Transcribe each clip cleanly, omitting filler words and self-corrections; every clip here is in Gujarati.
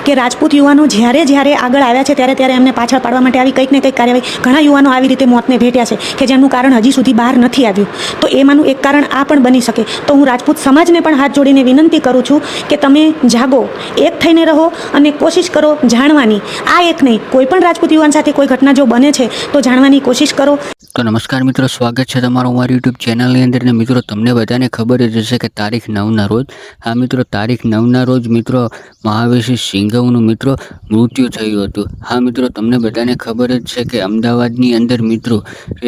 કે રાજપૂત યુવાનો જ્યારે જ્યારે આગળ આવ્યા છે ત્યારે ત્યારે એમને પાછળ પાડવા માટે આવી કંઈક ને કંઈક કાર્યવાહી ઘણા યુવાનો આવી રીતે મોતને ભેટ્યા છે કે જેમનું કારણ હજી સુધી બહાર નથી આવ્યું. તો એમાંનું એક કારણ આ પણ બની શકે. તો હું રાજપૂત સમાજને પણ હાથ જોડીને વિનંતી કરું છું કે તમે જાગો, એક થઈને રહો અને કોશિશ કરો જાણવાની. આ એક નહીં, કોઈ પણ રાજપૂત યુવાન સાથે કોઈ ઘટના જો બને છે તો જાણવાની કોશિશ કરો. તો નમસ્કાર મિત્રો, સ્વાગત છે તમારું અમારી યુટ્યુબ ચેનલની અંદર. ને મિત્રો, તમને બધાને ખબર જ હશે કે તારીખ 9ના રોજ, હા મિત્રો, તારીખ 9ના રોજ મિત્રો મહાવીરસિંહ સિંઘવનું મિત્રો મૃત્યુ થયું હતું. હા મિત્રો, તમને બધાને ખબર જ છે કે અમદાવાદની અંદર મિત્રો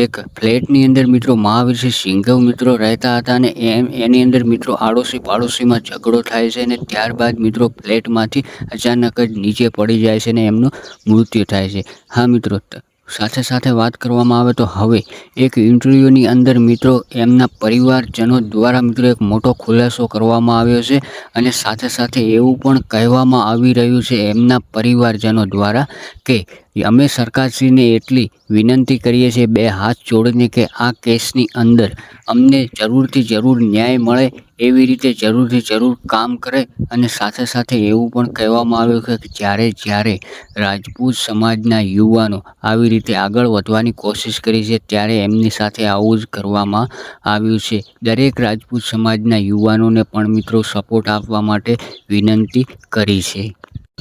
એક ફ્લેટની અંદર મિત્રો મહાવીરસિંહ સિંઘવ મિત્રો રહેતા હતા અને એની અંદર મિત્રો આડોશી પાડોશીમાં ઝઘડો થાય છે અને ત્યારબાદ મિત્રો ફ્લેટમાંથી અચાનક જ નીચે પડી જાય છે અને એમનું મૃત્યુ થાય છે. હા મિત્રો, સાથે સાથે વાત કરવામાં આવે તો હવે એક ઇન્ટરવ્યૂની અંદર મિત્રો એમના પરિવારજનો દ્વારા મિત્રો એક મોટો ખુલાસો કરવામાં આવ્યો છે અને સાથે સાથે એવું પણ કહેવામાં આવી રહ્યું છે એમના પરિવારજનો દ્વારા કે અમે સરકારશ્રીને એટલી વિનંતી કરીએ છીએ બે હાથ જોડીને કે આ કેસની અંદર અમને જરૂરથી જરૂર ન્યાય મળે એવી રીતે જરૂરથી જરૂર કામ કરે. અને સાથે સાથે એવું પણ કહેવામાં આવ્યું છે કે જ્યારે રાજપૂત સમાજના યુવાનો આવી રીતે આગળ વધવાની કોશિશ કરી છે ત્યારે એમની સાથે આવું જ કરવામાં આવ્યું છે. દરેક રાજપૂત સમાજના યુવાનોને પણ મિત્રો સપોર્ટ આપવા માટે વિનંતી કરી છે.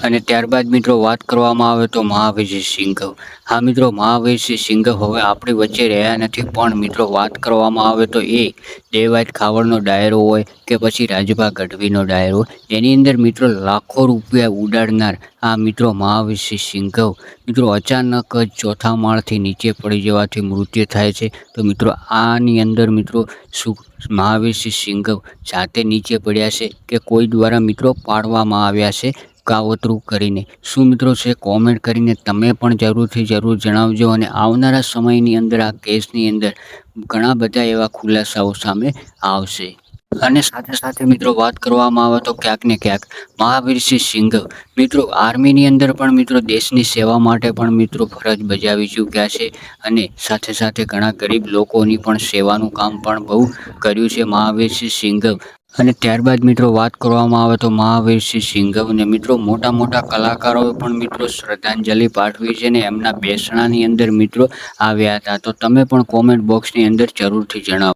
અને ત્યારબાદ મિત્રો વાત કરવામાં આવે તો મહાવીરસિંહ સિંઘવ. હા મિત્રો, મહાવીરસિંહ સિંઘવ હવે આપણી વચ્ચે રહ્યા નથી, પણ મિત્રો વાત કરવામાં આવે તો એ દેવાયત ખાવડનો ડાયરો હોય કે પછી રાજભા ગઢવીનો ડાયરો હોય, એની અંદર મિત્રો લાખો રૂપિયા ઉડાડનાર આ મિત્રો મહાવીરસિંહ સિંઘવ મિત્રો અચાનક જ ચોથા માળથી નીચે પડી જવાથી મૃત્યુ થાય છે. તો મિત્રો આની અંદર મિત્રો શું મહાવીરસિંહ સિંઘવ જાતે નીચે પડ્યા છે કે કોઈ દ્વારા મિત્રો પાડવામાં આવ્યા છે કાવતરું કરીને? શું મિત્રો છે કોમેન્ટ કરીને તમે પણ જરૂરથી જરૂર જણાવજો. અને આવનારા સમયની અંદર આ કેસની અંદર ઘણા બધા એવા ખુલાસાઓ સામે આવશે. અને સાથે સાથે મિત્રો વાત કરવામાં આવે તો ક્યાંક ને ક્યાંક મહાવીરસિંહ સિંઘવ મિત્રો આર્મીની અંદર પણ મિત્રો દેશની સેવા માટે પણ મિત્રો ફરજ બજાવી ચૂક્યા છે અને સાથે સાથે ઘણા ગરીબ લોકોની પણ સેવાનું કામ પણ બહુ કર્યું છે મહાવીરસિંહ સિંઘવ. અને ત્યારબાદ મિત્રો વાત કરવામાં આવે તો મહાવીરસિંહ સિંઘવને મિત્રો મોટા મોટા કલાકારોએ પણ મિત્રો શ્રદ્ધાંજલિ પાઠવી છે ને એમના બેસણાની અંદર મિત્રો આવ્યા હતા. તો તમે પણ કોમેન્ટ બોક્સની અંદર જરૂરથી જણાવો.